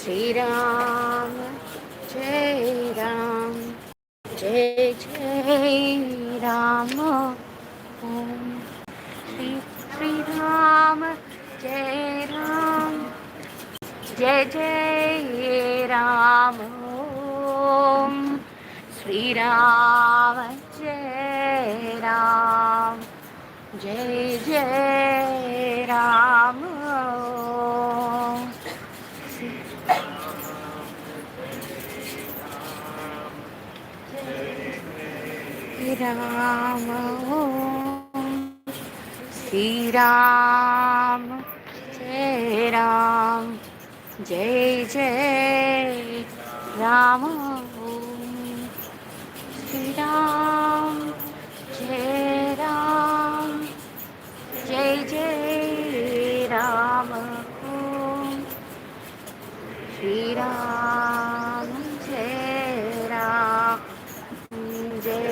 Shri Ram, Jai Ram, Jai Jai Ram, Om Shri Shri Ram, Jai Ram, Jai Jai Ram, Om Shri Ram, Jai Ram, Jai Jai Ram, Om Shri Ram, Om Shri Ram, Jai Ram, Jai Jai Ram, Om Shri Ram, Jai Ram, Jai Jai Ram, Om Shri Ram, Jai Ram, Jai Jai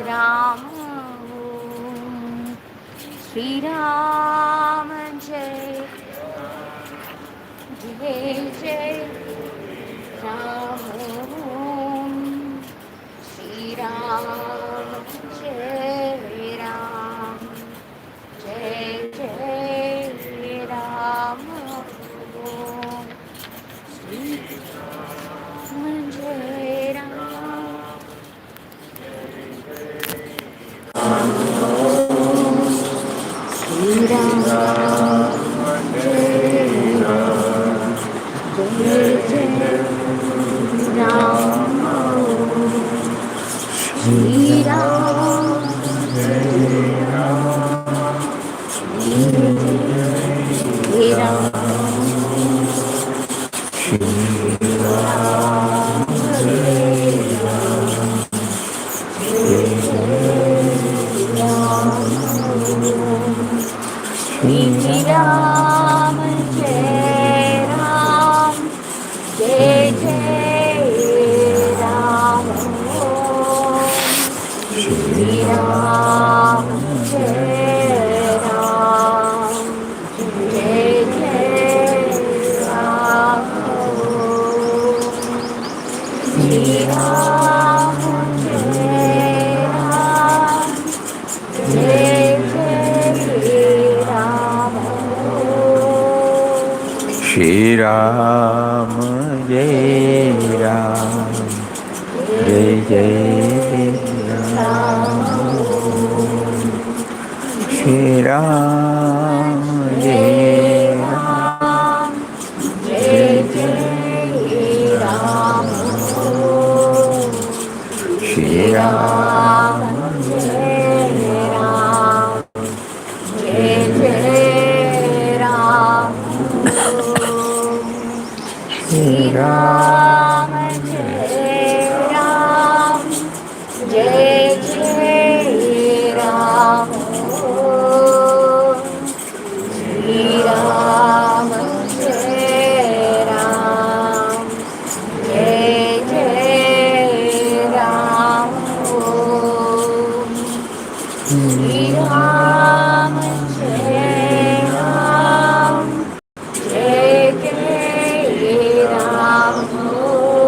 Ram, Om Shri Ram, Jai Jai Jai Ram, Om Shri Ram, Jai Ram, Jai Jai Ram, Om Shri Ram, Jai Ram, Shri Ram, Jai Ram, Jai Jai Ram, Shri Ram, Jai Ram, Jai Ram, Shri Ram, Jai Ram, Jai Jai Ram, Shri Ram, Jai Ram, Jai Jai Ram, Shri Ram, Jai Ram, Jai Jai Ram, Shri Ram, Jai Ram, Jai Jai Ram, Shri Ram, Jai Ram, Jai Jai Ram. Shri Ram, Jai Ram, Jai Jai Ram, Shri Ram, Jai Ram, Jai Jai Ram, Shri Ram, Jai Ram, Jai Jai Ram, Shri Ram, Jai Ram, Jai Jai Ram, Shri Ram, Jai Ram, Jai Jai Ram,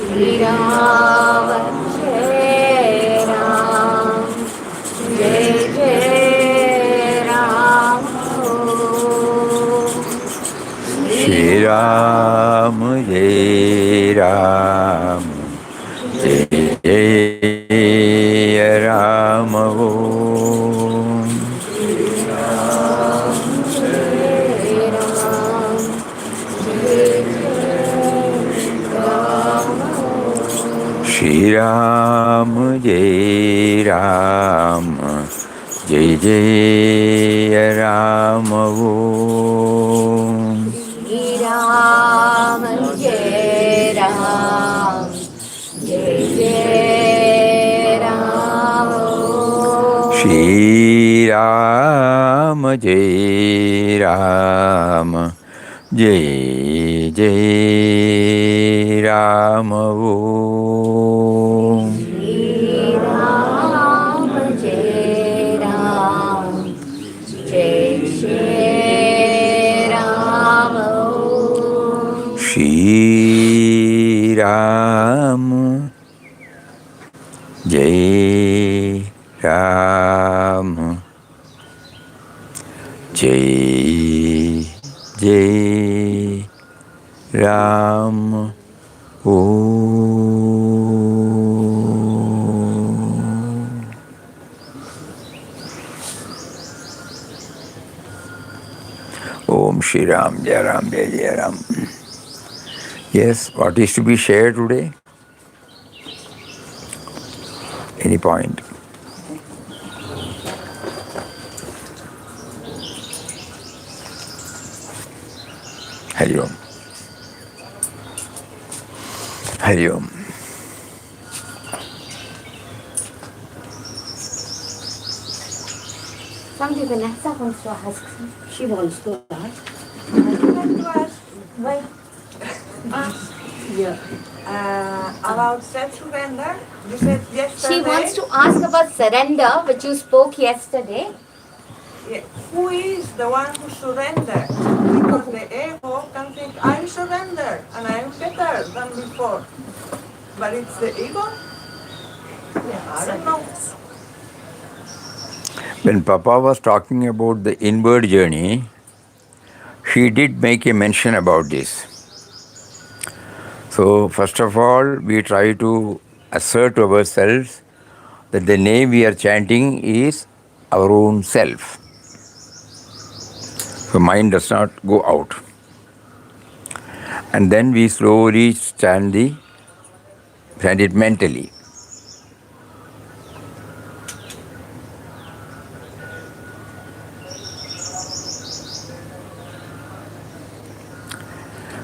Shri Ram, Jai Ram, Jai Jai Ram, Shri Ram, Jai Ram, Jai Jai Ram, Om. Shri Ram, Jai Ram, Jai Jai Ram, Om. Shri Ram, Jai Ram, Jai Jai Ram, Shri Ram, Jai Ram, Jai Jai Ram, Om. Shri Ram, Jai Ram, Jai Jai Ram, Shri Ram, Jai Ram, Jai Jai Ram. Om Shri Ram, Jai Ram, Jai Jai Ram. Yes, what is to be shared today? Any point? Hari Om. Hari Om. Somebody Vanessa wants to ask. She wants to ask. I would like to ask Why? Yeah. about self-surrender. You said yesterday. She wants to ask about surrender, which you spoke yesterday. Yeah, who is the one who surrenders? Because the ego can think, I'm surrendered and I'm better than before. But it's the ego? Yeah, I don't know. When Papa was talking about the inward journey, she did make a mention about this. So, first of all, we try to assert to ourselves that the name we are chanting is our own self. So, mind does not go out. And then we slowly chant it mentally.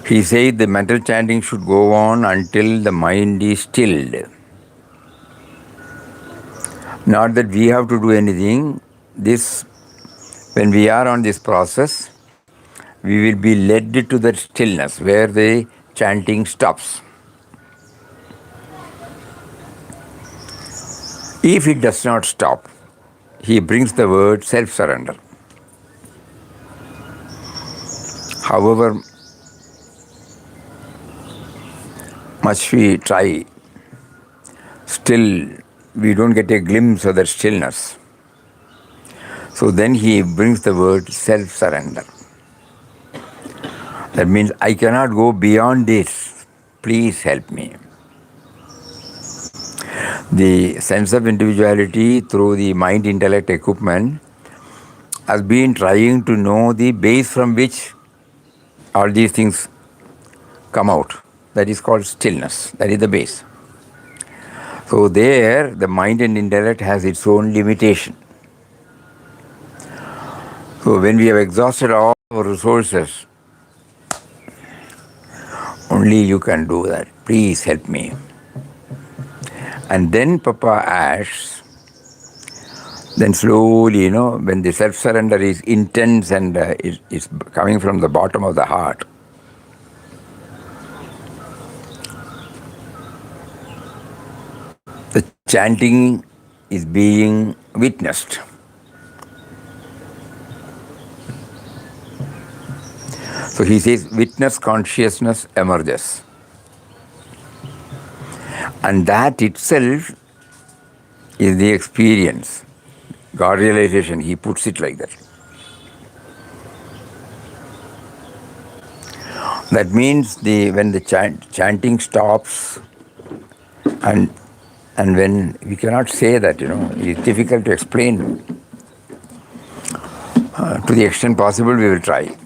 He said the mental chanting should go on until the mind is stilled. Not that we have to do anything. When we are on this process, we will be led to that stillness where the chanting stops. If it does not stop, he brings the word self-surrender. However much we try, still we don't get a glimpse of that stillness. So then he brings the word self-surrender. That means I cannot go beyond this. Please help me. The sense of individuality through the mind-intellect equipment has been trying to know the base from which all these things come out. That is called stillness. That is the base. So there, the mind and intellect has its own limitation. So when we have exhausted all our resources, only you can do that. Please help me. And then Papa asks, then slowly, when the self-surrender is intense and is coming from the bottom of the heart, the chanting is being witnessed. So he says, witness consciousness emerges. And that itself is the experience. God realization, he puts it like that. That means when the chanting stops, and when we cannot say that, it's difficult to explain. To the extent possible, we will try.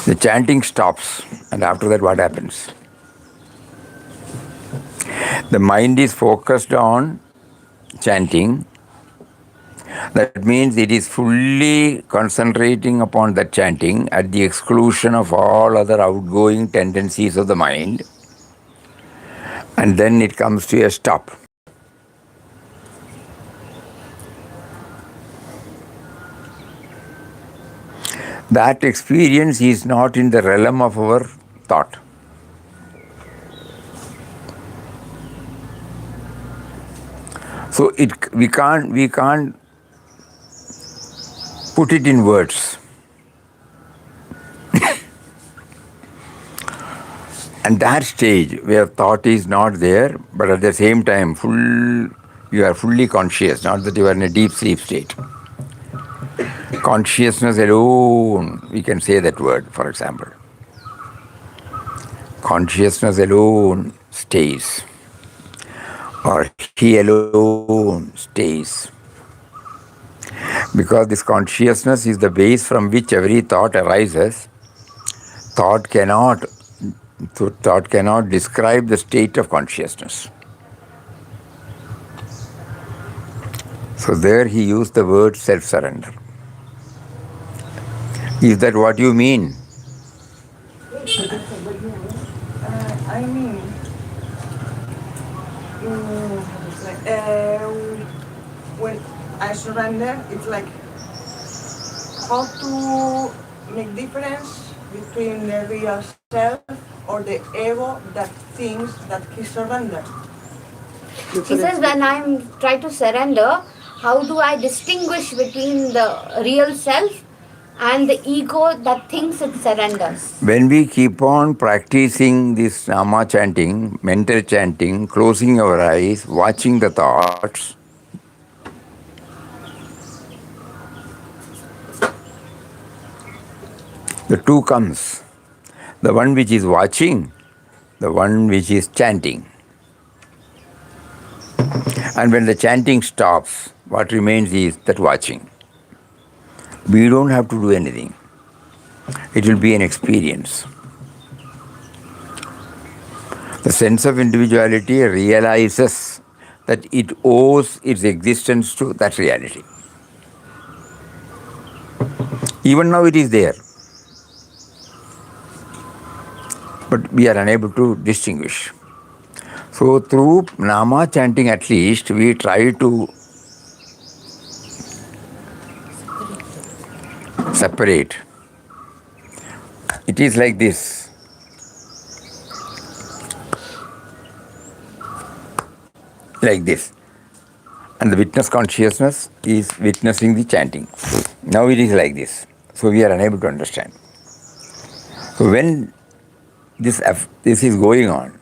The chanting stops, and after that, what happens? The mind is focused on chanting. That means it is fully concentrating upon that chanting at the exclusion of all other outgoing tendencies of the mind. And then it comes to a stop. That experience is not in the realm of our thought. So we can't put it in words. And that stage where thought is not there, but at the same time, you are fully conscious, not that you are in a deep sleep state. Consciousness alone, we can say that word, for example. Consciousness alone stays, or he alone stays. Because this consciousness is the base from which every thought arises. Thought cannot, thought cannot describe the state of consciousness. So there he used the word self-surrender. Is that what you mean? I mean, when I surrender, it's like how to make difference between the real self or the ego that thinks that he surrendered. He says, when I'm trying to surrender, how do I distinguish between the real self and the ego that thinks it surrenders? When we keep on practicing this Nama chanting, mental chanting, closing our eyes, watching the thoughts, the two comes. The one which is watching, the one which is chanting. And when the chanting stops, what remains is that watching. We don't have to do anything. It will be an experience. The sense of individuality realizes that it owes its existence to that reality. Even now it is there. But we are unable to distinguish. So through Nama chanting at least, we try to separate. It is like this. Like this. And the witness consciousness is witnessing the chanting. Now it is like this. So we are unable to understand. So when this is going on,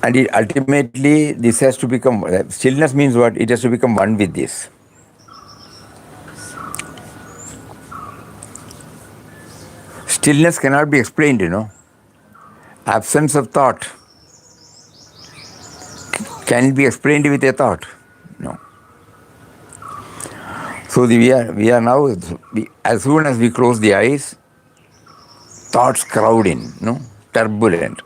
and ultimately this has to become, stillness means what? It has to become one with this. Stillness cannot be explained, Absence of thought. Can it be explained with a thought? No. So we are now, as soon as we close the eyes, thoughts crowd in, turbulent.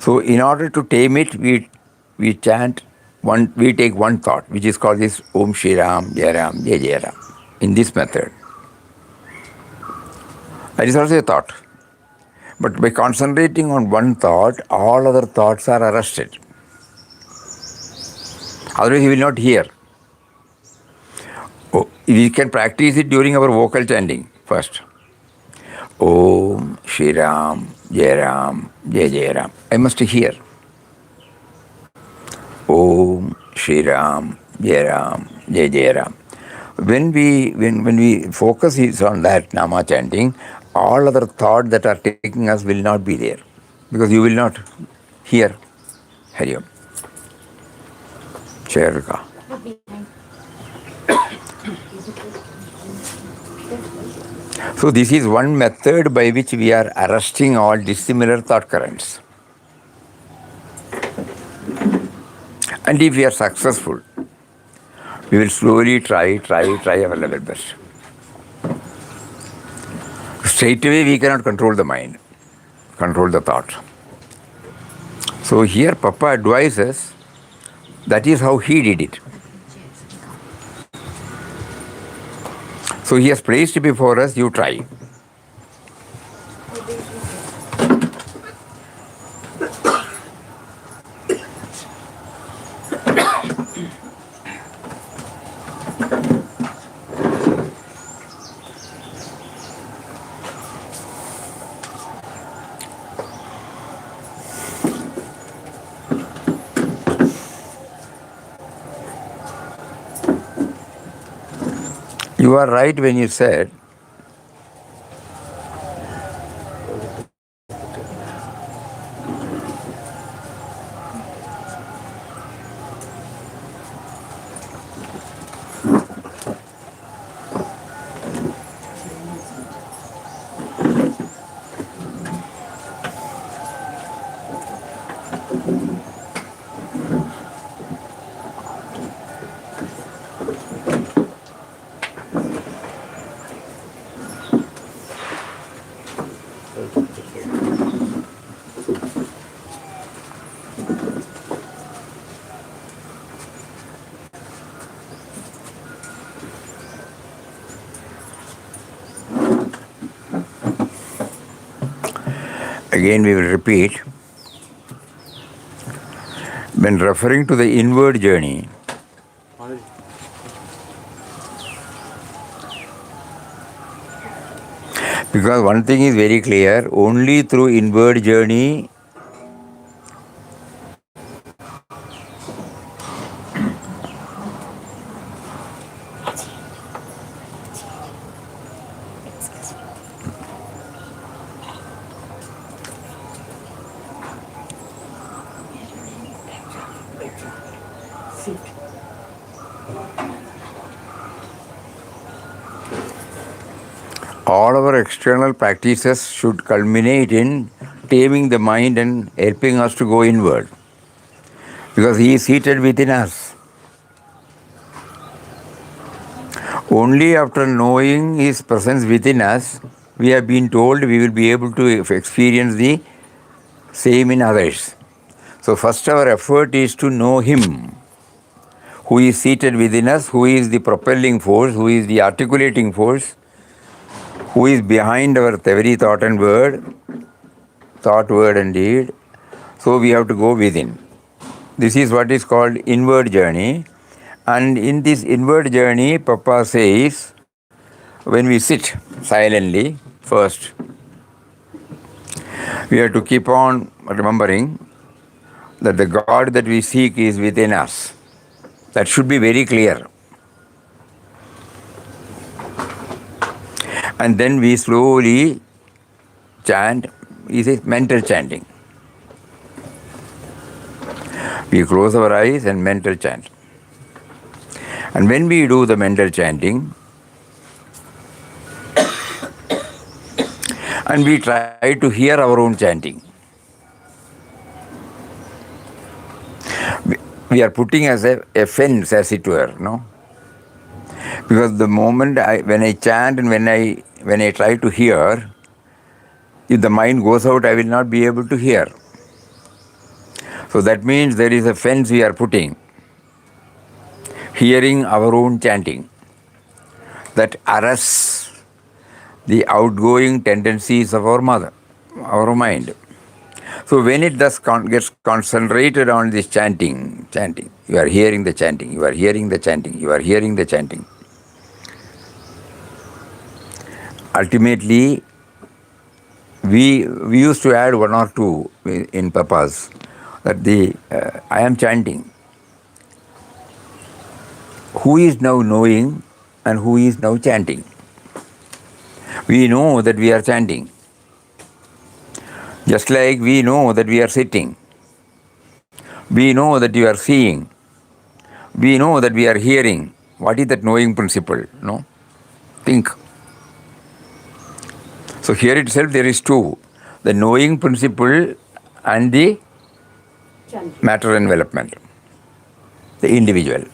So in order to tame it, we chant we take one thought, which is called this Om Shri Ram, Jai Ram, Jai Jai Ram, in this method. That is also a thought. But by concentrating on one thought, all other thoughts are arrested. Otherwise, you will not hear. We can practice it during our vocal chanting first. Om Shri Ram, Jai Jai Ram. I must hear. Om Shri Ram, Jai Jai Ram. When we focus is on that Nama chanting, all other thoughts that are taking us will not be there, because you will not hear. Hari Om. Chairika. So this is one method by which we are arresting all dissimilar thought currents. And if we are successful, we will slowly try our level best. Straight away we cannot control the mind, control the thought. So here Papa advises, that is how he did it. So he has placed before us, you try. You are right when you said again we will repeat, when referring to the inward journey, because one thing is very clear, only through inward journey all our external practices should culminate in taming the mind and helping us to go inward. Because He is seated within us. Only after knowing His presence within us, we have been told we will be able to experience the same in others. So first our effort is to know Him, who is seated within us, who is the propelling force, who is the articulating force, who is behind our every thought, word and deed. So we have to go within. This is what is called inward journey. And in this inward journey, Papa says, when we sit silently, first, we have to keep on remembering that the God that we seek is within us. That should be very clear. And then we slowly chant, he says mental chanting. We close our eyes and mental chant. And when we do the mental chanting, and we try to hear our own chanting, we are putting as a fence, as it were, no? Because the moment when I chant and when I try to hear, if the mind goes out, I will not be able to hear. So that means there is a fence we are putting, hearing our own chanting, that arrests the outgoing tendencies of our our mind. So when it gets concentrated on this chanting, you are hearing the chanting, you are hearing the chanting, you are hearing the chanting. Ultimately, we used to add one or two in Papa's, that I am chanting. Who is now knowing and who is now chanting? We know that we are chanting. Just like we know that we are sitting. We know that you are seeing. We know that we are hearing. What is that knowing principle? No? Think. So here itself there is two. The knowing principle and the matter envelopment. The individual.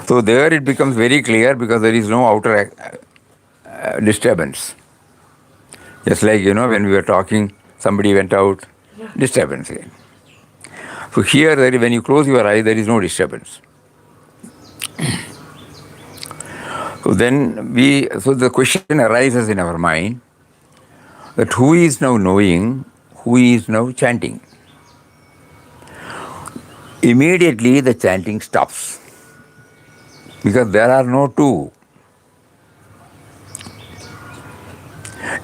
So there it becomes very clear because there is no outer disturbance. Just like, when we were talking, somebody went out, disturbance again. So here, when you close your eye, there is no disturbance. So then so the question arises in our mind that who is now knowing, who is now chanting? Immediately the chanting stops because there are no two.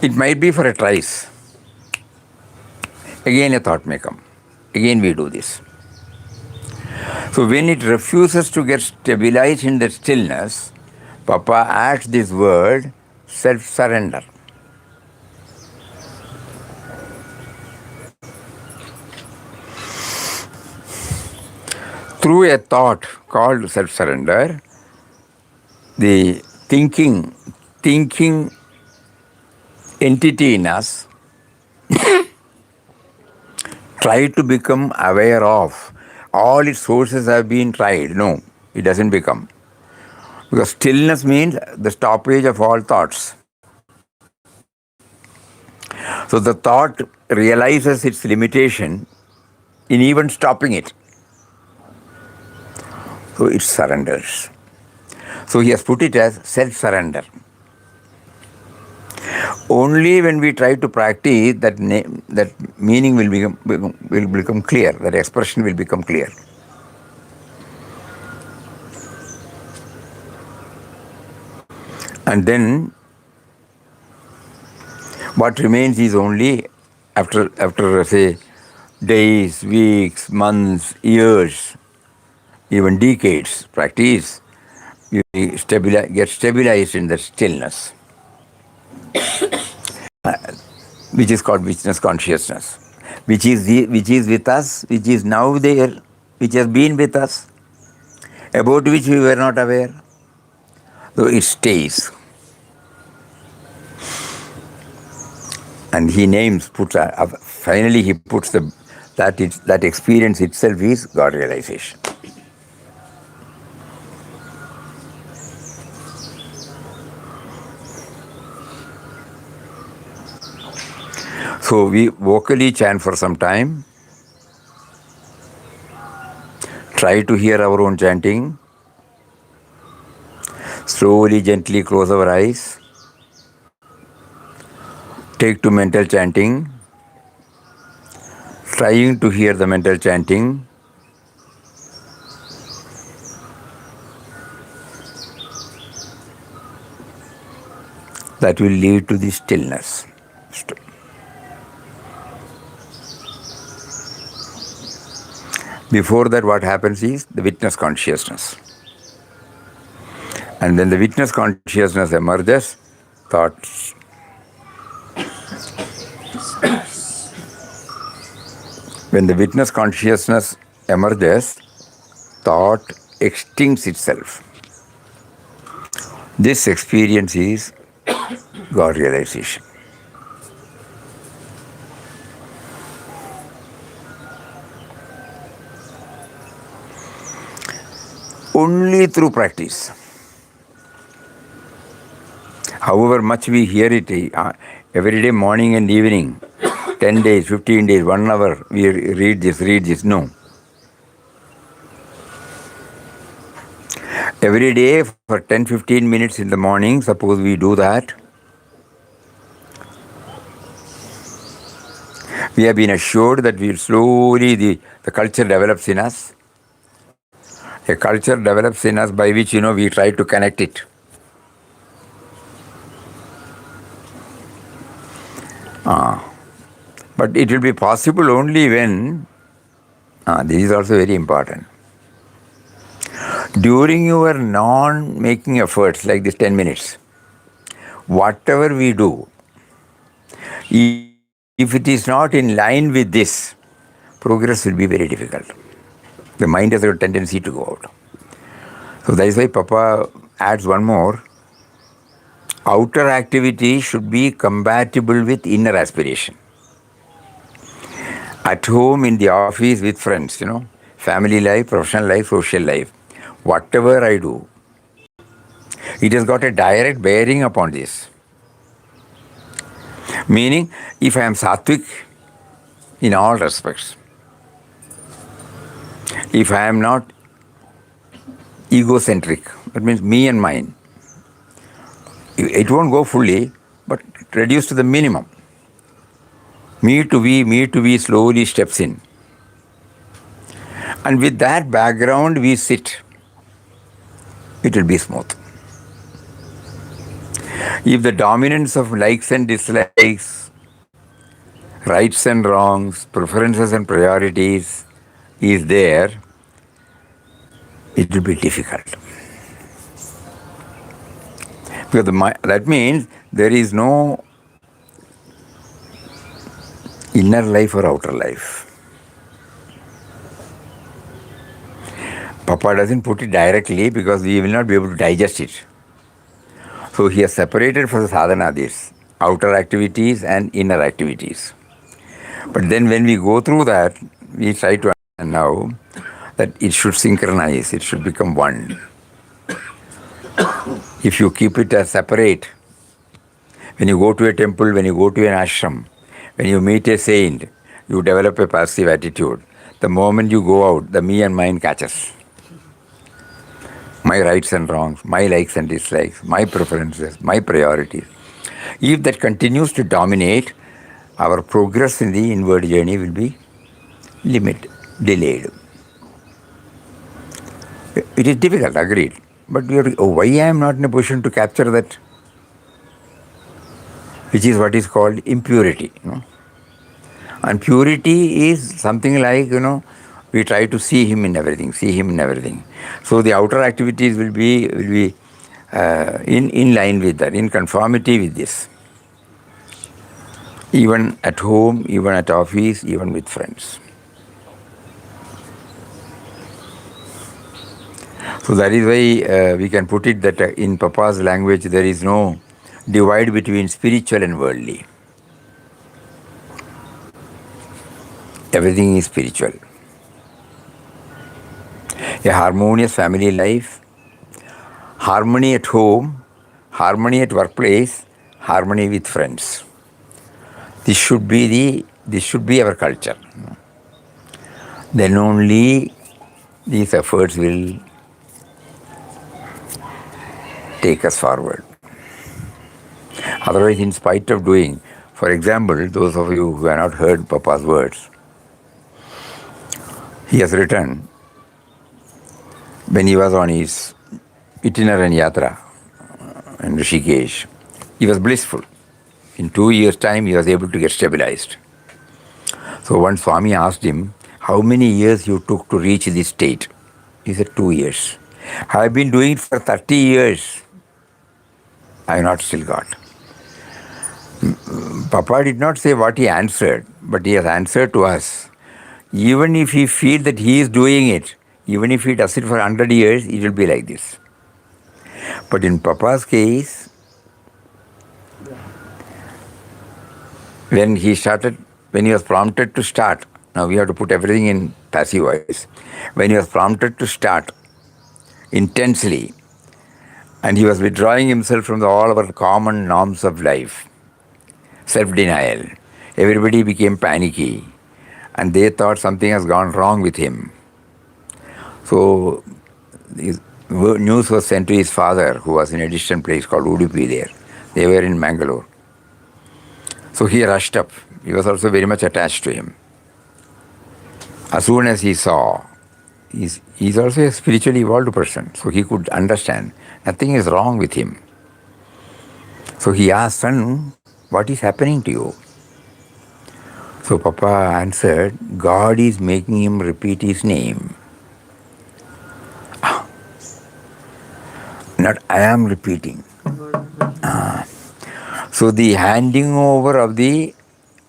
It might be for a trice. Again a thought may come. Again we do this. So when it refuses to get stabilized in that stillness, Papa adds this word, self-surrender. Through a thought called self-surrender, the thinking entity in us try to become aware of. All its sources have been tried. No, it doesn't become. Because stillness means the stoppage of all thoughts. So the thought realizes its limitation in even stopping it. So it surrenders. So he has put it as self-surrender. Only when we try to practice that meaning will become clear, that expression will become clear. And then what remains is only after say days, weeks, months, years, even decades practice, you get stabilized in the stillness, which is called witness consciousness, which is with us, which is now there, which has been with us, about which we were not aware. So it stays. And he finally he puts that experience itself is God realization. So we vocally chant for some time, try to hear our own chanting, slowly, gently close our eyes, take to mental chanting, trying to hear the mental chanting. That will lead to the stillness. Before that, what happens is the witness consciousness. And when the witness consciousness emerges, thoughts. When the witness consciousness emerges, thought extincts itself. This experience is God realization. Only through practice. However much we hear it every day, morning and evening, 10 days, 15 days, 1 hour, we read this. No. Every day for 10-15 minutes in the morning, suppose we do that, we have been assured that we slowly, the culture develops in us. A culture develops in us by which, we try to connect it. But it will be possible only when, this is also very important, during your non-making efforts, like this 10 minutes, whatever we do, if it is not in line with this, progress will be very difficult. The mind has a tendency to go out. So that is why Papa adds one more. Outer activity should be compatible with inner aspiration. At home, in the office, with friends, family life, professional life, social life, whatever I do, it has got a direct bearing upon this. Meaning, if I am sattvic in all respects, if I am not egocentric, that means me and mine, it won't go fully, but reduce to the minimum. Me to we slowly steps in. And with that background, we sit. It will be smooth. If the dominance of likes and dislikes, rights and wrongs, preferences and priorities is there, it will be difficult. Because that means there is no inner life or outer life. Papa doesn't put it directly because we will not be able to digest it. So he has separated for the sadhana this, outer activities and inner activities. But then when we go through that, we try to understand now that it should synchronize, it should become one. If you keep it as separate, when you go to a temple, when you go to an ashram, when you meet a saint, you develop a passive attitude. The moment you go out, the me and mine catches. My rights and wrongs, my likes and dislikes, my preferences, my priorities. If that continues to dominate, our progress in the inward journey will be delayed. It is difficult, agreed. But why I am not in a position to capture that, which is what is called impurity. And purity is something like, we try to see him in everything, see him in everything. So the outer activities will be in line with that, in conformity with this. Even at home, even at office, even with friends. So that is why we can put it that in Papa's language there is no divide between spiritual and worldly. Everything is spiritual. A harmonious family life, harmony at home, harmony at workplace, harmony with friends. This should be our culture. Then only these efforts will take us forward. Otherwise, in spite of doing, for example, those of you who have not heard Papa's words, he has written when he was on his itinerant yatra in Rishikesh, he was blissful. In 2 years' time, he was able to get stabilized. So one Swami asked him, how many years you took to reach this state? He said, 2 years. I have been doing it for 30 years. I have not still got. Papa did not say what he answered, but he has answered to us. Even if he feels that he is doing it, even if he does it for 100 years, it will be like this. But in Papa's case, when he was prompted to start, now we have to put everything in passive voice. When he was prompted to start intensely, and he was withdrawing himself from all our common norms of life, self-denial, everybody became panicky, and they thought something has gone wrong with him. So news was sent to his father, who was in a distant place called Udupi there. They were in Mangalore. So he rushed up. He was also very much attached to him. As soon as he saw, he's also a spiritually evolved person, so he could understand nothing is wrong with him. So he asked, son, what is happening to you? So Papa answered, God is making him repeat his name. Not I am repeating. So the handing over of the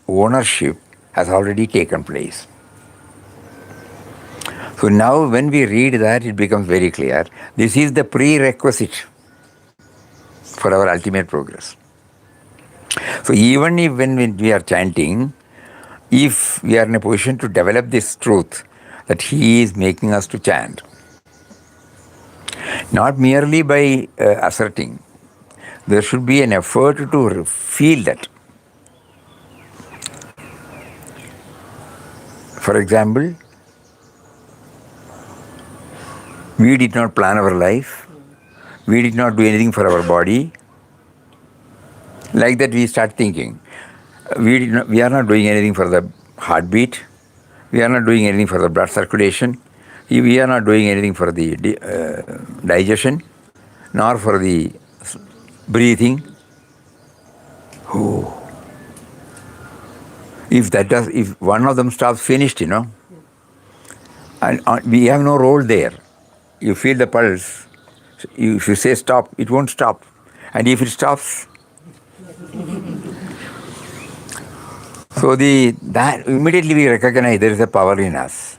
ownership has already taken place. So now when we read that, it becomes very clear. This is the prerequisite for our ultimate progress. So even if when we are chanting, if we are in a position to develop this truth that he is making us to chant, not merely by asserting, there should be an effort to feel that. For example, we did not plan our life. We did not do anything for our body. Like that we start thinking. We are not doing anything for the heartbeat. We are not doing anything for the blood circulation. We are not doing anything for the digestion, nor for the breathing. Oh. If one of them stops, finished, and we have no role there. You feel the pulse. If you say stop, it won't stop. And if it stops, so that immediately we recognize there is a power in us.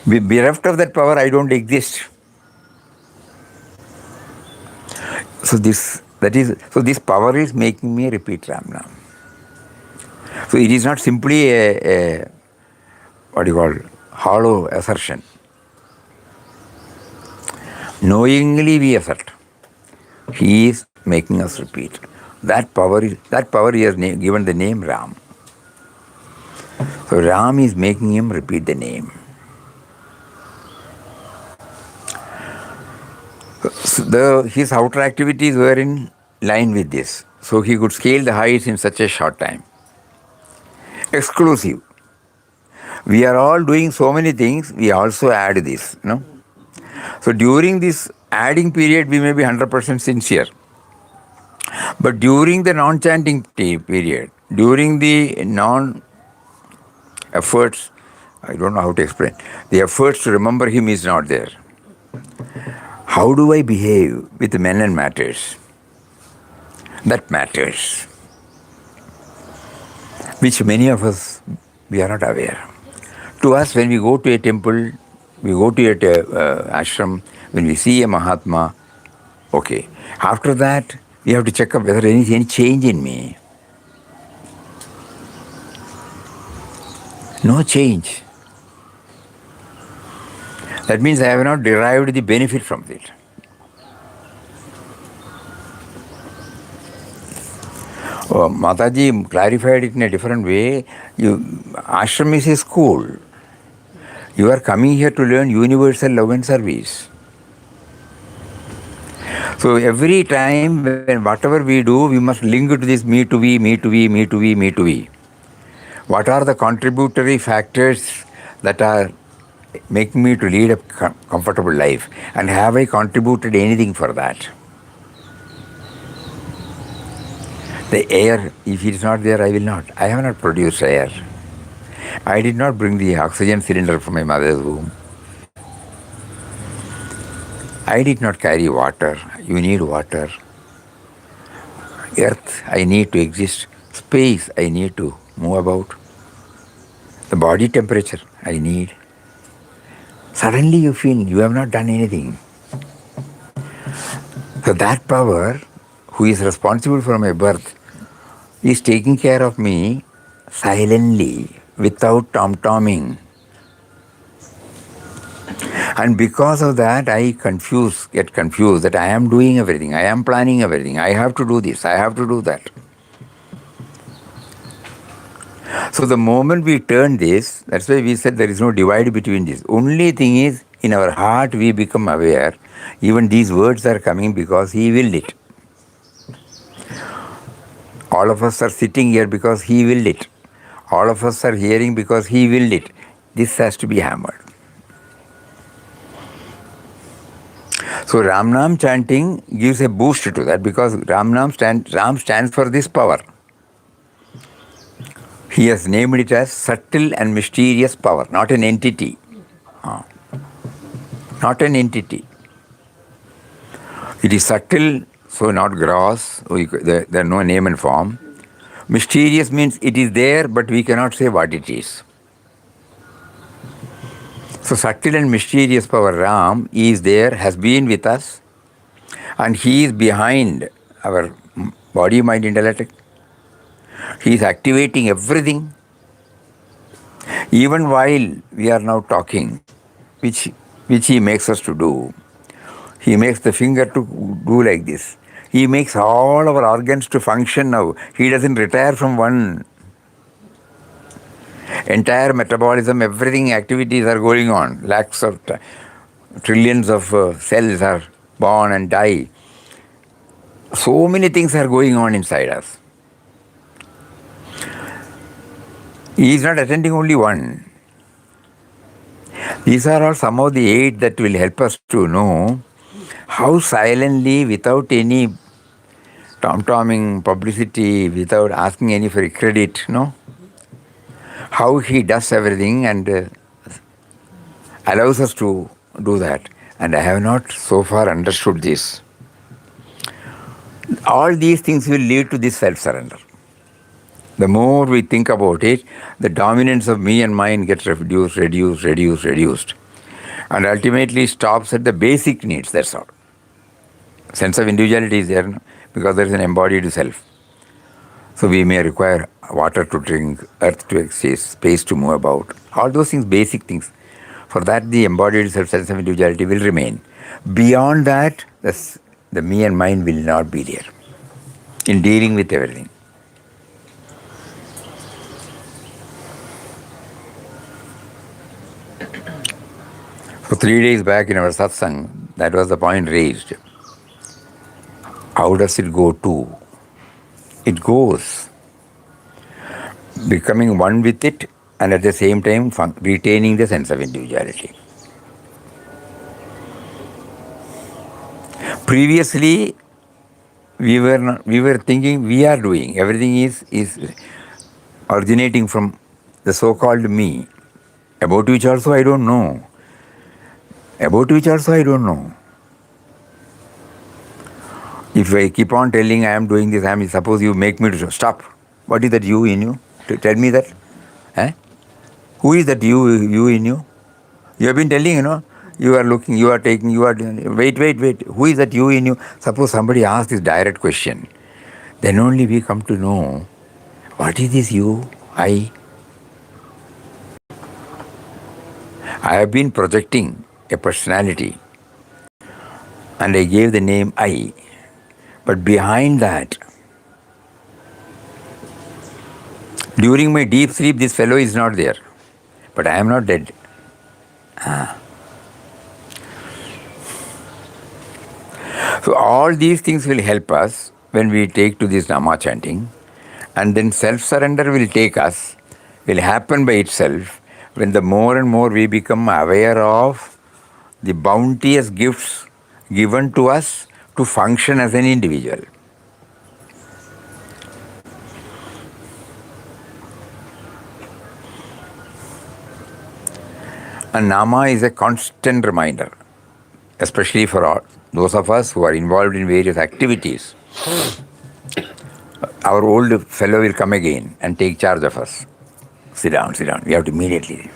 Bereft of that power, I don't exist. So this power is making me repeat Ram Nam. So it is not simply a hollow assertion. Knowingly we assert. He is making us repeat. That power he has given the name Ram. So Ram is making him repeat the name. So his outer activities were in line with this. So he could scale the heights in such a short time. Exclusive. We are all doing so many things, we also add this. So during this adding period, we may be 100% sincere. But during the non-chanting period, during the non-efforts, I don't know how to explain, the efforts to remember him is not there. How do I behave with men and matters? That matters, which many of us, we are not aware. To us, when we go to a temple, we go to a ashram, when we see a Mahatma, okay. After that, we have to check up whether there is any change in me. No change. That means I have not derived the benefit from it. Mataji clarified it in a different way. Ashram is a school. You are coming here to learn universal love and service. So every time, when whatever we do, we must link to this me to we, me to we, me to we, me to we. What are the contributory factors that are making me to lead a comfortable life? And have I contributed anything for that? The air, if it is not there, I will not. I have not produced air. I did not bring the oxygen cylinder from my mother's womb. I did not carry water. You need water. Earth, I need to exist. Space, I need to move about. The body temperature, I need. Suddenly you feel you have not done anything. So that power, who is responsible for my birth, is taking care of me silently, without tom-tomming. And because of that, I get confused that I am doing everything, I am planning everything, I have to do this, I have to do that. So the moment we turn this, that's why we said there is no divide between this. Only thing is, in our heart we become aware, even these words are coming because He willed it. All of us are sitting here because He willed it. All of us are hearing because He willed it. This has to be hammered. So Ram chanting gives a boost to that because Ram stands for this power. He has named it as subtle and mysterious power, not an entity. Not an entity. It is subtle, so not gross. There are no name and form. Mysterious means it is there, but we cannot say what it is. So subtle and mysterious power Ram is there, has been with us, and He is behind our body, mind, intellect. He is activating everything. Even while we are now talking, which He makes us to do, He makes the finger to do like this. He makes all our organs to function now. He doesn't retire from one. Entire metabolism, everything, activities are going on. Lakhs of trillions of cells are born and die. So many things are going on inside us. He is not attending only one. These are all some of the aids that will help us to know how silently, without any tom-tomming publicity, without asking any for credit, how He does everything and allows us to do that. And I have not so far understood this. All these things will lead to this self-surrender. The more we think about it, the dominance of me and mine gets reduced. And ultimately stops at the basic needs, that's all. Sense of individuality is there because there is an embodied self. So we may require water to drink, earth to exist, space to move about. All those things, basic things. For that, the embodied self, sense of individuality will remain. Beyond that, the me and mine will not be there in dealing with everything. So 3 days back in our satsang, That was the point raised. How does it go to? It goes, becoming one with it and at the same time retaining the sense of individuality. Previously, we were thinking we are doing everything is originating from the so-called me, about which also I don't know. About which also I don't know. If I keep on telling I am doing this, suppose you make me to stop. What is that you in you? Tell me that. Eh? Who is that you in you? You have been telling, you are looking, you are taking, you are doing. Wait. Who is that you in you? Suppose somebody asks this direct question. Then only we come to know what is this you, I. I have been projecting a personality and I gave the name I. But behind that, during my deep sleep, this fellow is not there. But I am not dead. So all these things will help us when we take to this Nama chanting, and then self-surrender will take us, will happen by itself when the more and more we become aware of the bounteous gifts given to us to function as an individual. And Nama is a constant reminder, especially for all, those of us who are involved in various activities. Our old fellow will come again and take charge of us. Sit down. We have to immediately.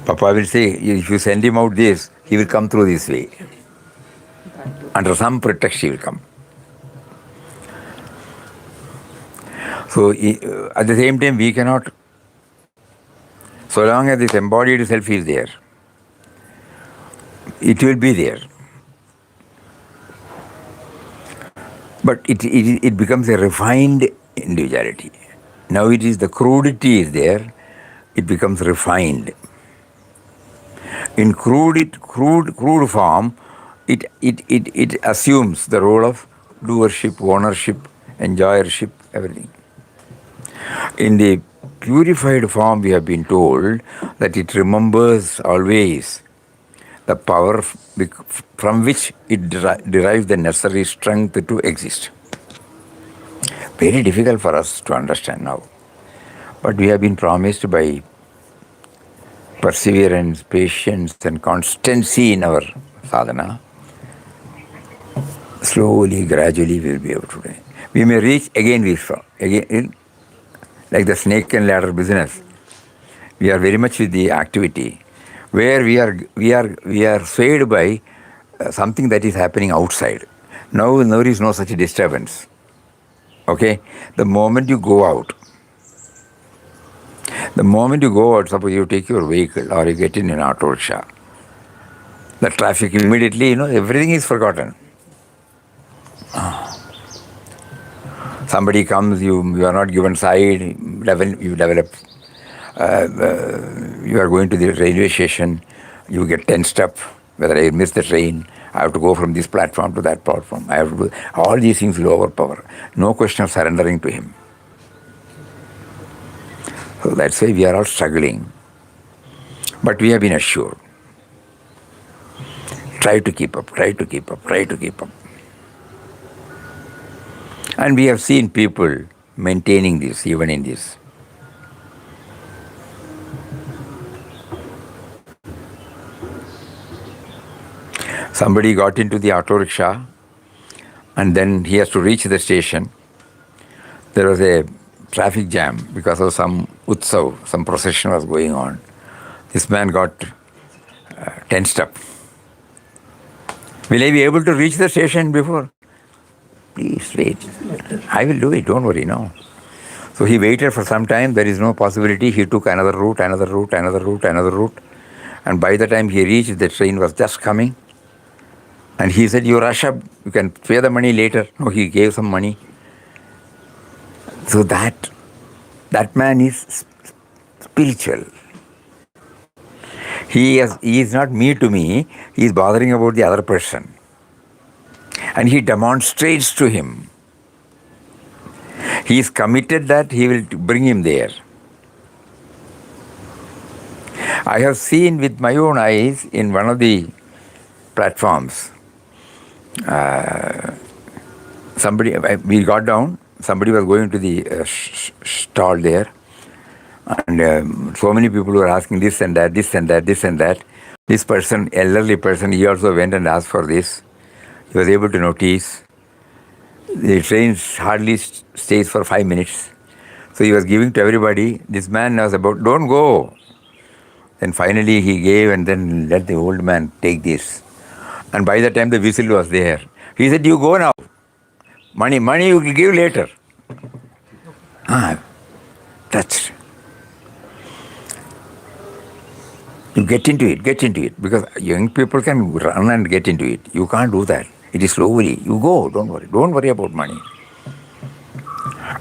Papa will say, if you send him out this, he will come through this way. Under some pretext, he will come. So, at the same time, we cannot, so long as this embodied self is there, it will be there. But it becomes a refined individuality. Now it is the crudity is there, it becomes refined. In crude form, it assumes the role of doership, ownership, enjoyership, everything. In the purified form, we have been told that it remembers always the power from which it derives the necessary strength to exist. Very difficult for us to understand now. But we have been promised by perseverance, patience, and constancy in our sadhana. Slowly, gradually, we will be able to do it. We may reach again, like the snake and ladder business. We are very much with the activity, where we are swayed by something that is happening outside. Now there is no such disturbance. Okay? The moment you go out, suppose you take your vehicle or you get in an auto rickshaw, the traffic immediately, everything is forgotten. Somebody comes, you are not given side, you develop, you are going to the railway station, you get tensed up, whether I miss the train, I have to go from this platform to that platform, I have to do, all these things will overpower. No question of surrendering to him. So that's why we are all struggling. But we have been assured. Try to keep up. And we have seen people maintaining this, even in this. Somebody got into the auto rickshaw and then he has to reach the station. There was a traffic jam because of some utsav, some procession was going on. This man got tensed up. Will I be able to reach the station before? Please wait. I will do it, don't worry, no. So he waited for some time, there is no possibility. He took another route. And by the time he reached, the train was just coming. And he said, you rush up, you can pay the money later. No, he gave some money. So that man is spiritual. He is not me to me, he is bothering about the other person. And he demonstrates to him. He is committed that he will bring him there. I have seen with my own eyes in one of the platforms, we got down, somebody was going to the stall there, and so many people were asking this and that, this and that, this and that. This person, elderly person, he also went and asked for this. He was able to notice. The train hardly stays for 5 minutes. So he was giving to everybody. This man was about, don't go. Then finally he gave and then let the old man take this. And by the time the whistle was there, he said, you go now. Money you will give later. Touched. You get into it. Because young people can run and get into it. You can't do that. It is slowly. You go, don't worry. Don't worry about money.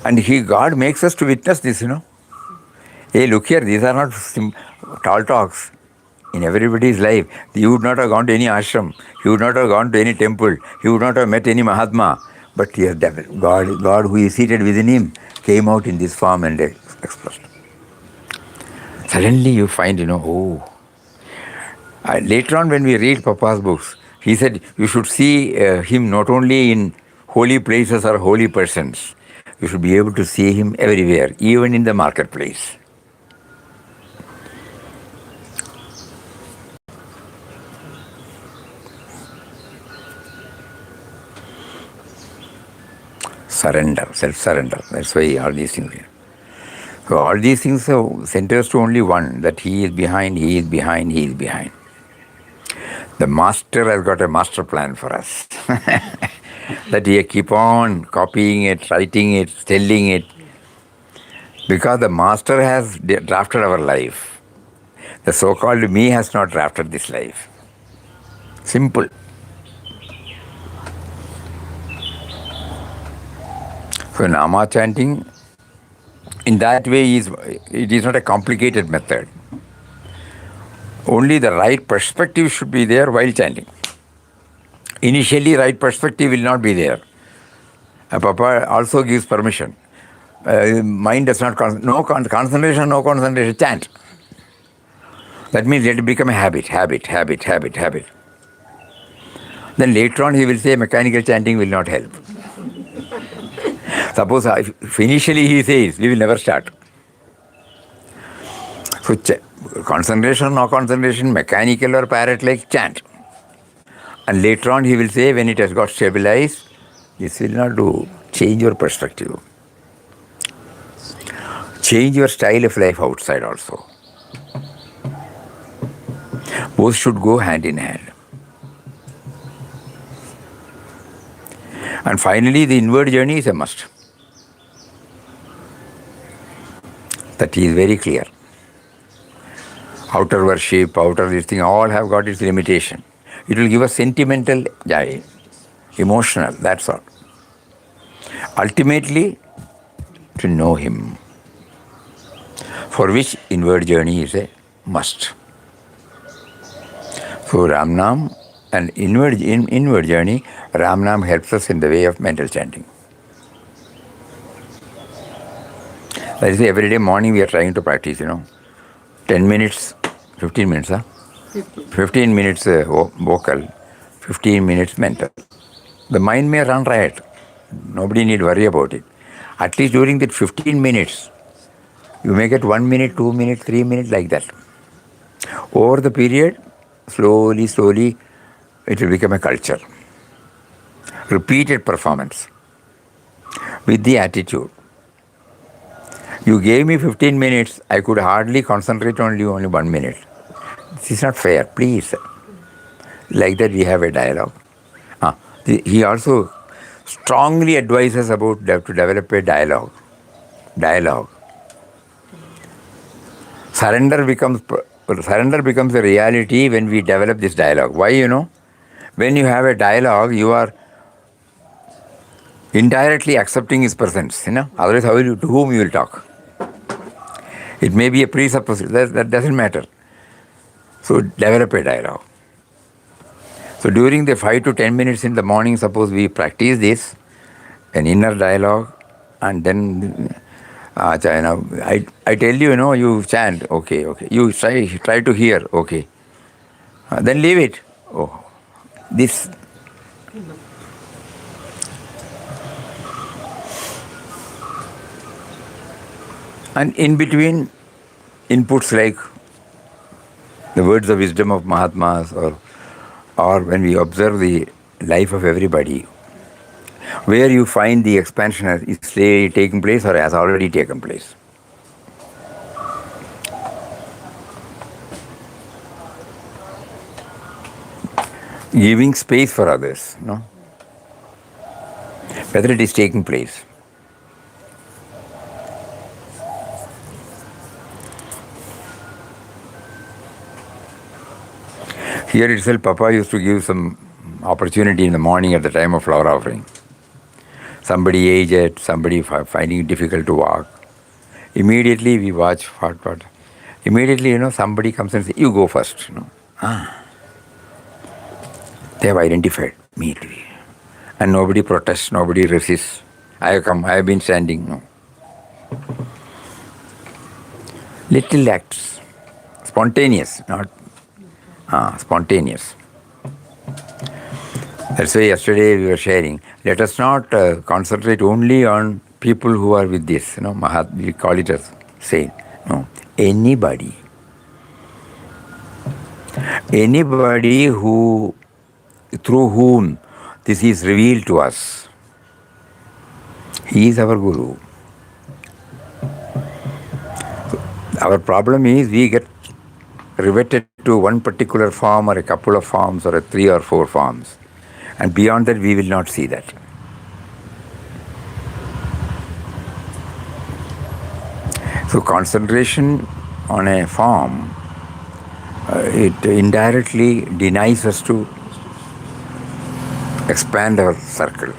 And God makes us to witness this, Hey, look here, these are not tall talks. In everybody's life, you would not have gone to any ashram. You would not have gone to any temple. You would not have met any Mahatma. But here, God who is seated within him came out in this form and expressed. Suddenly you find, later on when we read Papa's books, he said you should see him not only in holy places or holy persons. You should be able to see him everywhere, even in the marketplace. Surrender, self-surrender. That's why all these things here. So all these things centers to only one, that he is behind. The master has got a master plan for us. That he keep on copying it, writing it, telling it. Because the master has drafted our life. The so-called me has not drafted this life. Simple. So Nama chanting, in that way, it is not a complicated method. Only the right perspective should be there while chanting. Initially, right perspective will not be there. Papa also gives permission. Mind does not, concentration, chant. That means let it become a habit. Then later on he will say mechanical chanting will not help. Suppose if initially he says, we will never start. So concentration, mechanical or parrot-like, chant. And later on he will say, when it has got stabilized, this will not do. Change your perspective. Change your style of life outside also. Both should go hand in hand. And finally, the inward journey is a must. That is very clear. Outer worship, outer this thing, all have got its limitation. It will give us sentimental joy, emotional, that's all. Ultimately, to know him, for which inward journey is a must. So Ram Nam and inward journey, Ram Nam helps us in the way of mental chanting. That is, every day morning we are trying to practice, 10 minutes, 15 minutes, 15 minutes vocal, 15 minutes mental. The mind may run riot. Nobody need worry about it. At least during that 15 minutes, you make it 1 minute, 2 minutes, 3 minutes, like that. Over the period, slowly, it will become a culture. Repeated performance with the attitude. You gave me 15 minutes, I could hardly concentrate on you only 1 minute. This is not fair, please. Like that we have a dialogue. He also strongly advises about to develop a dialogue. Surrender becomes a reality when we develop this dialogue. Why, When you have a dialogue, you are indirectly accepting his presence, Otherwise, to whom you will talk? It may be a presupposition, that doesn't matter. So develop a dialogue. So during the 5 to 10 minutes in the morning, suppose we practice this, an inner dialogue, and then I tell you, you chant, okay, okay. You try to hear, okay. Then leave it. Oh, this. And in between, inputs like the words of wisdom of Mahatmas, or when we observe the life of everybody, where you find the expansion is taking place or has already taken place. Giving space for others, whether it is taking place. Here itself, Papa used to give some opportunity in the morning at the time of flower offering. Somebody aged, somebody finding it difficult to walk. Immediately we watch what. Immediately, somebody comes and says, you go first. They have identified me to be. And nobody protests, nobody resists. I have come, I have been standing. No. Little acts. Spontaneous, not spontaneous. That's why yesterday we were sharing. Let us not concentrate only on people who are with this. We call it as saint. No, anybody who, through whom this is revealed to us, he is our guru. Our problem is we get riveted to one particular form or a couple of forms or 3 or 4 forms. And beyond that, we will not see that. So concentration on a form, it indirectly denies us to expand our circle.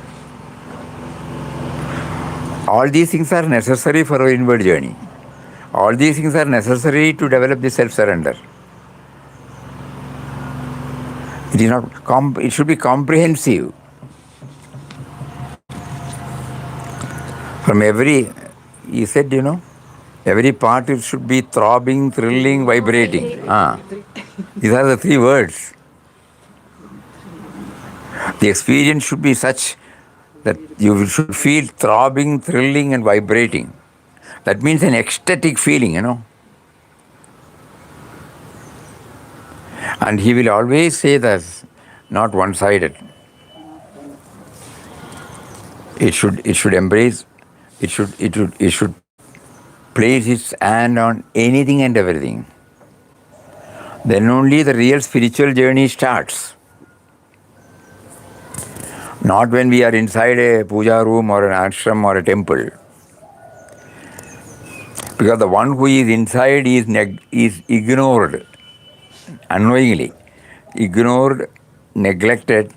All these things are necessary for our inward journey. All these things are necessary to develop the self-surrender. It is not. It should be comprehensive. From every, he said, every part it should be throbbing, thrilling, vibrating. These are the 3 words. The experience should be such that you should feel throbbing, thrilling, and vibrating. That means an ecstatic feeling, And he will always say that not one-sided. It should embrace. It should place its hand on anything and everything. Then only the real spiritual journey starts. Not when we are inside a puja room or an ashram or a temple. Because the one who is inside is ignored, unknowingly. Ignored, neglected,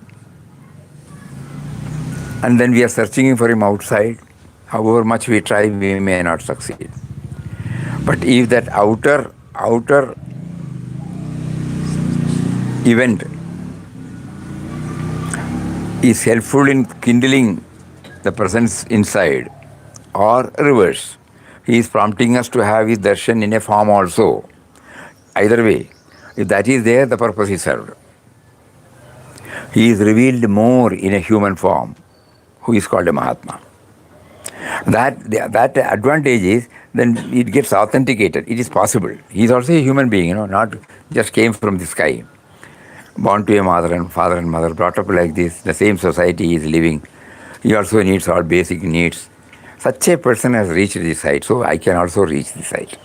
and then we are searching for him outside. However much we try, we may not succeed. But if that outer event is helpful in kindling the presence inside, or reverse, he is prompting us to have his darshan in a form also. Either way, if that is there, the purpose is served. He is revealed more in a human form, who is called a Mahatma. That advantage is, then it gets authenticated. It is possible. He is also a human being, not just came from the sky. Born to a father and mother, brought up like this, the same society he is living. He also needs all basic needs. Such a person has reached this height, so I can also reach this height.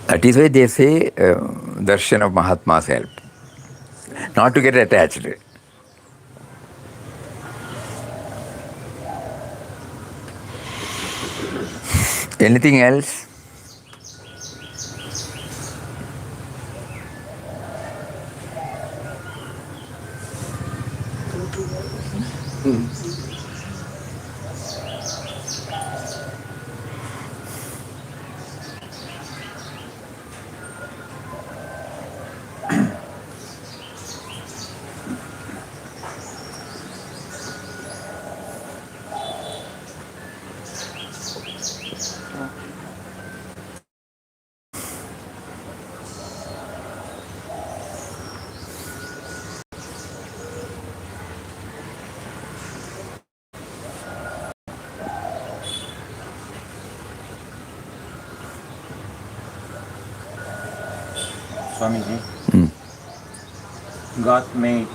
That is why they say darshan of Mahatmas help. Not to get attached. Anything else? Swamiji, God made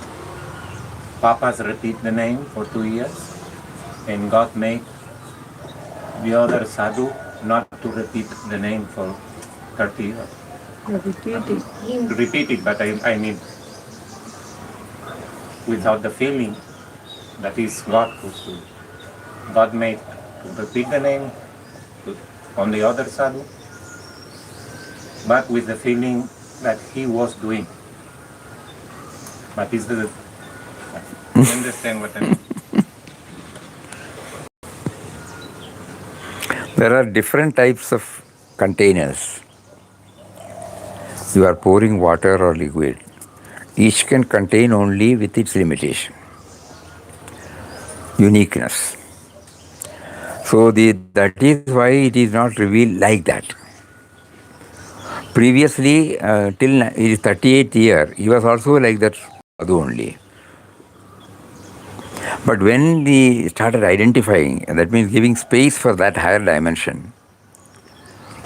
Papas repeat the name for 2 years, and God made the other sadhu not to repeat the name for 30 years. Repeat it, but I mean, without the feeling that is God who's doing. God made to repeat the name on the other sadhu, but with the feeling that he was doing. But is the you understand what I mean? There are different types of containers. You are pouring water or liquid. Each can contain only with its limitation, uniqueness. So that is why it is not revealed like that. Previously, till his 38th year, he was also like that sadhu only. But when he started identifying, that means giving space for that higher dimension,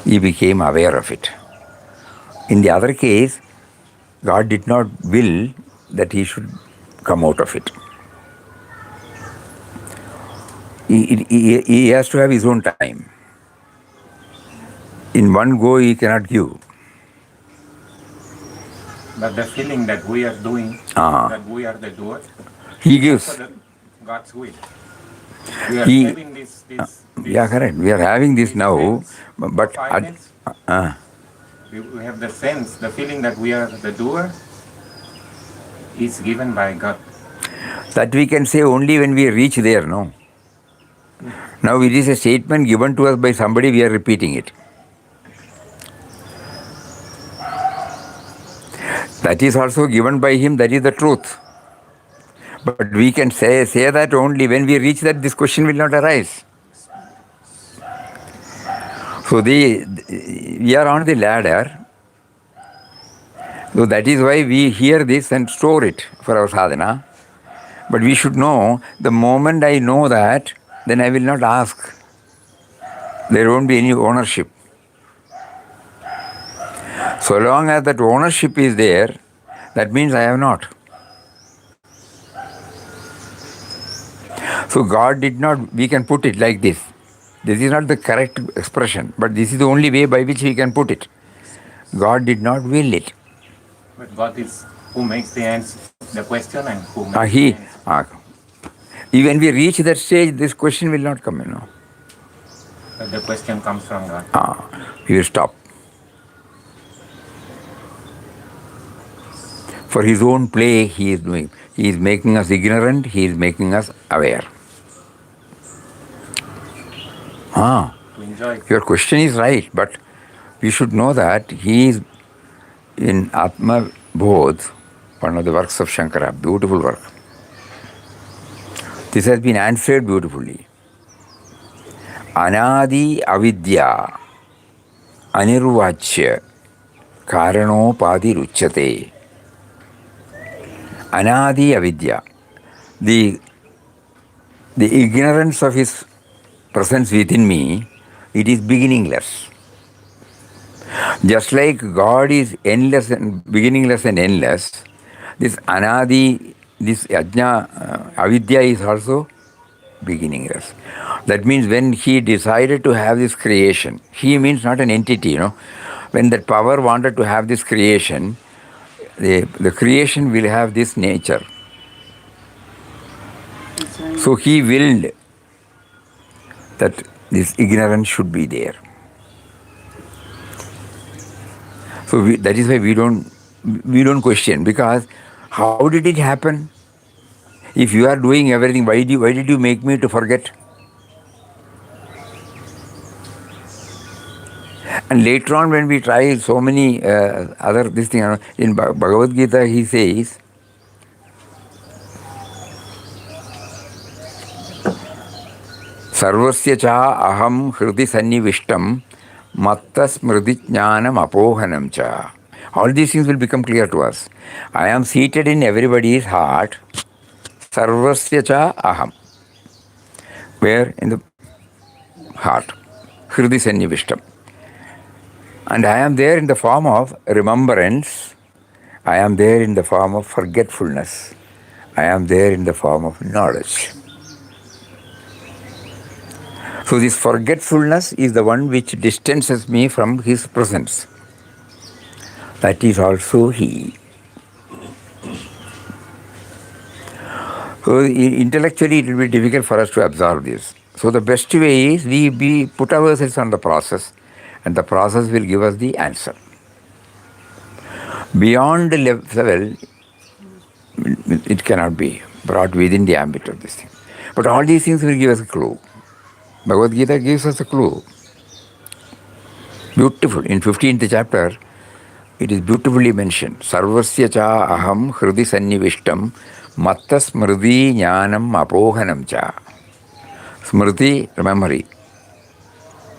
he became aware of it. In the other case, God did not will that he should come out of it. He has to have his own time. In one go, he cannot give. But the feeling that we are doing, that we are the doer, He is gives. also God's will. We are He- having this Yeah, correct. We are having this now, sense but of finance. We have the sense, the feeling that we are the doer is given by God. that we can say only when we reach there, no? Now it is a statement given to us by somebody, we are repeating it. That is also given by him, that is the truth. But we can say that only when we reach that, this question will not arise. So we are on the ladder. So that is why we hear this and store it for our sadhana. But we should know, the moment I know that, then I will not ask. There won't be any ownership. So long as that ownership is there, that means I have not. So God did not, we can put it like this. This is not the correct expression, but this is the only way by which we can put it. God did not will it. But God is who makes the answer, the question, and who makes the answer. When we reach that stage, this question will not come, But the question comes from God. He will stop. For his own play, he is doing. He is making us ignorant, he is making us aware. To enjoy. Your question is right, but we should know that he is in Atma Bodh, one of the works of Shankara, beautiful work. This has been answered beautifully. Anadi avidya anirvachya karanopadi ruchyate. Anadi avidya. The ignorance of his presence within me, it is beginningless. Just like God is endless and beginningless and endless, this anadi, this avidya is also beginningless. That means when he decided to have this creation, he means not an entity, When that power wanted to have this creation, the creation will have this nature. So he willed that this ignorance should be there. So that is why we don't question, because how did it happen? If you are doing everything, why did you make me to forget? And later on, when we try so many other this thing, in Bhagavad Gita, he says, Sarvasya cha aham hridi sannivishtam matta smriti jnanam apohanam cha. All these things will become clear to us. I am seated in everybody's heart. Sarvasya cha aham. Where? In the heart. Hridi sannivishtam. And I am there in the form of remembrance. I am there in the form of forgetfulness. I am there in the form of knowledge. So this forgetfulness is the one which distances me from his presence. That is also he. So intellectually it will be difficult for us to absorb this. So the best way is we put ourselves on the process, and the process will give us the answer. Beyond the level, it cannot be brought within the ambit of this thing. But all these things will give us a clue. Bhagavad Gita gives us a clue. Beautiful. In 15th chapter, it is beautifully mentioned. Sarvasya cha aham hridi sannivishtam matta smriti jnanam apohanam cha. Smriti, memory.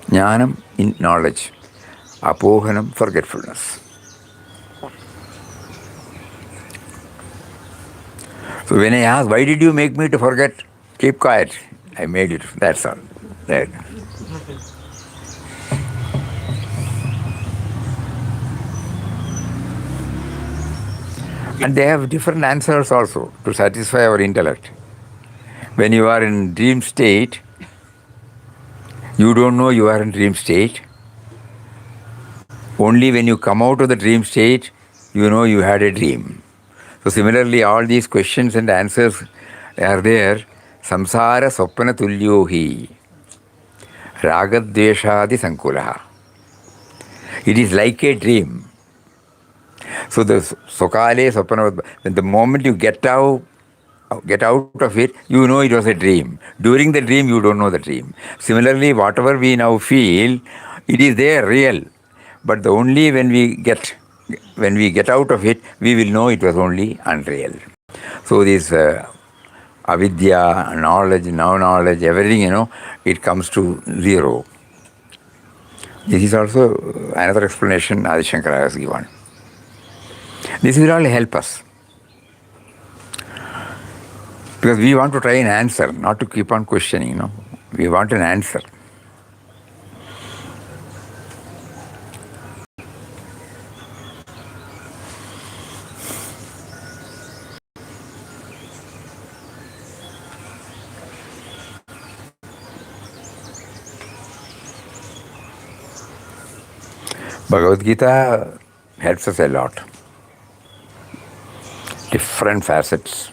Jnanam, in knowledge. Apohanam, forgetfulness. So when I ask, why did you make me to forget? Keep quiet. I made it. That's all. That. And they have different answers also to satisfy our intellect. When you are in dream state, you don't know you are in dream state. Only when you come out of the dream state, you know you had a dream. So similarly, all these questions and answers are there. Samsara sopana tulyo hi ragadveshadi sankulaha. It is like a dream. So the sokale sopana, when the moment you get out of it, you know it was a dream. During the dream, you don't know the dream. Similarly, whatever we now feel, it is there, real. But only when we get out of it, we will know it was only unreal. So this avidya, knowledge, now knowledge, everything, it comes to zero. This is also another explanation Adi Shankara has given. This will all help us. Because we want to try an answer, not to keep on questioning, We want an answer. Bhagavad Gita helps us a lot. Different facets.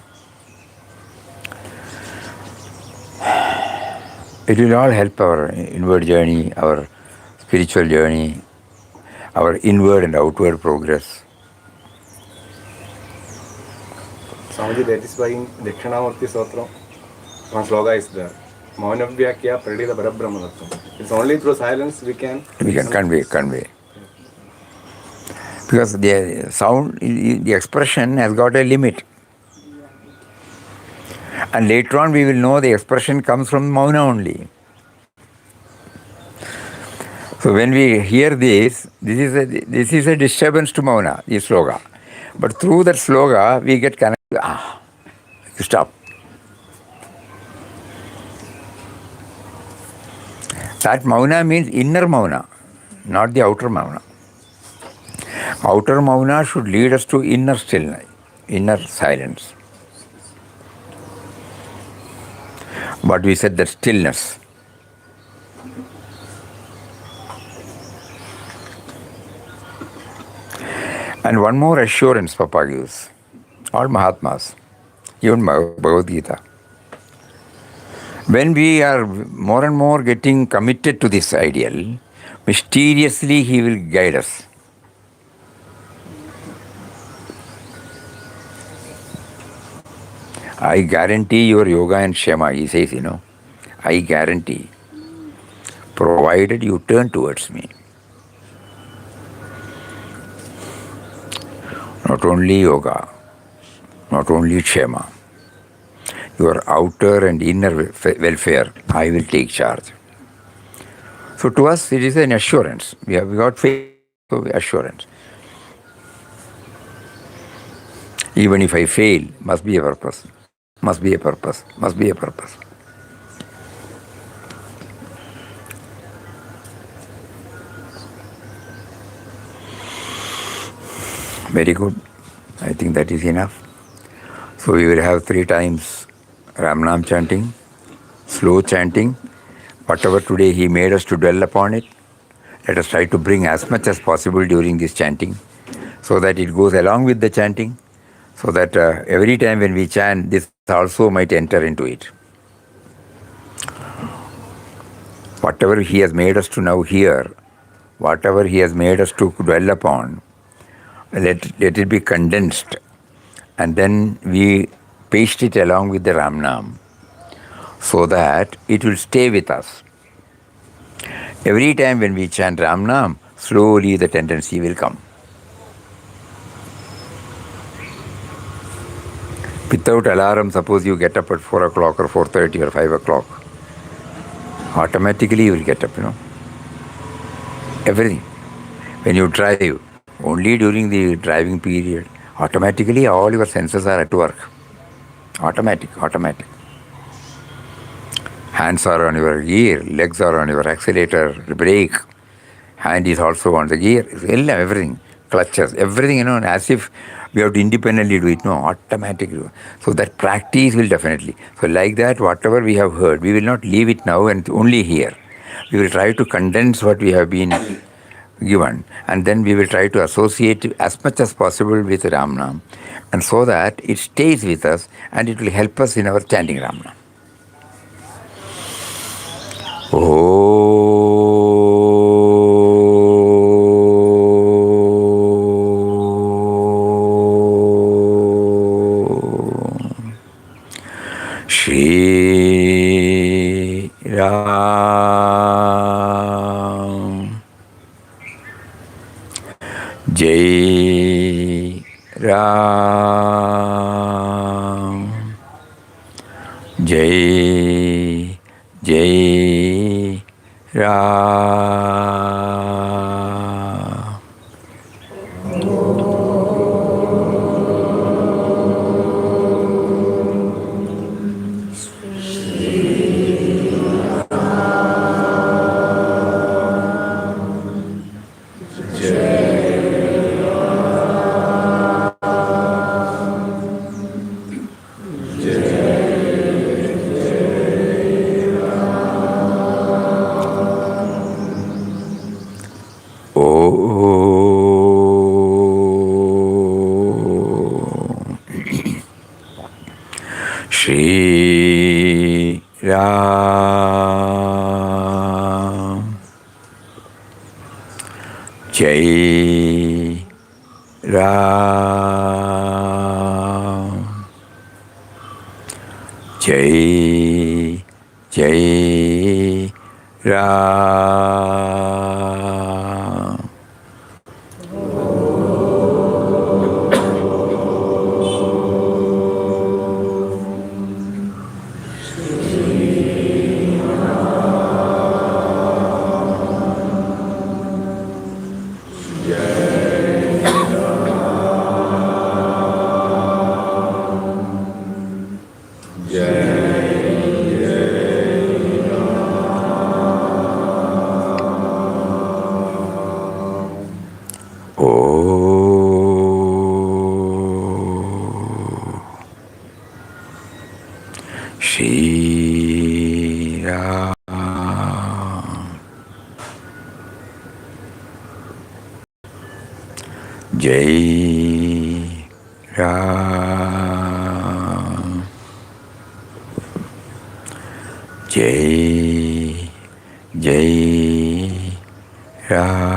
It will all help our inward journey, our spiritual journey, our inward and outward progress. Swamiji, that is why in Dakshinamurti Sotram, one sloga is there. Maunavvyakya Pradita Parabrahmanattvam. It's only through silence we can convey. Because the sound, the expression has got a limit. And later on we will know the expression comes from Mauna only. So when we hear this is a disturbance to Mauna, the sloga. But through that sloga, we get connected. You stop. That Mauna means inner Mauna, not the outer Mauna. Outer Mauna should lead us to inner stillness, inner silence. But we said that stillness. And one more assurance Papa gives. All Mahatmas, even Bhagavad Gita. When we are more and more getting committed to this ideal, mysteriously he will guide us. I guarantee your yoga and Shema, he says, I guarantee, provided you turn towards me. Not only yoga, not only Shema, your outer and inner welfare, I will take charge. So to us, it is an assurance. We have got faith, so assurance. Even if I fail, must be a purpose. Must be a purpose. Must be a purpose. Very good. I think that is enough. So we will have 3 times Ramnam chanting, slow chanting. Whatever today he made us to dwell upon it, let us try to bring as much as possible during this chanting so that it goes along with the chanting, so that every time when we chant, this also might enter into it. Whatever he has made us to now hear, whatever he has made us to dwell upon, let it be condensed, and then we paste it along with the Ramnam so that it will stay with us. Every time when we chant Ramnam, slowly the tendency will come. Without alarm, suppose you get up at 4 o'clock or 4:30 or 5 o'clock, automatically you will get up, Everything. When you drive, only during the driving period, automatically all your senses are at work. Automatic. Hands are on your gear, legs are on your accelerator, brake, hand is also on the gear, everything, clutches, everything, as if we have to independently do it, no, automatic. So that practice will definitely. So like that, whatever we have heard, we will not leave it now and only here. We will try to condense what we have been given, and then we will try to associate as much as possible with Ramnam, and so that it stays with us and it will help us in our chanting Ramnam. Shri Ram Jai Ram Jai Jai Ram. Shri Ram Jai Ram Jai Jai Ram. Shri Ram Jai Ram Jai Jai Ram.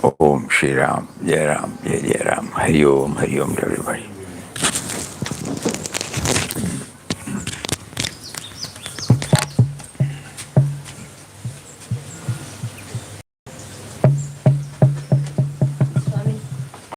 Om Shri Ram, Jai Ram, Jai Jai Ram, Hari Om to everybody.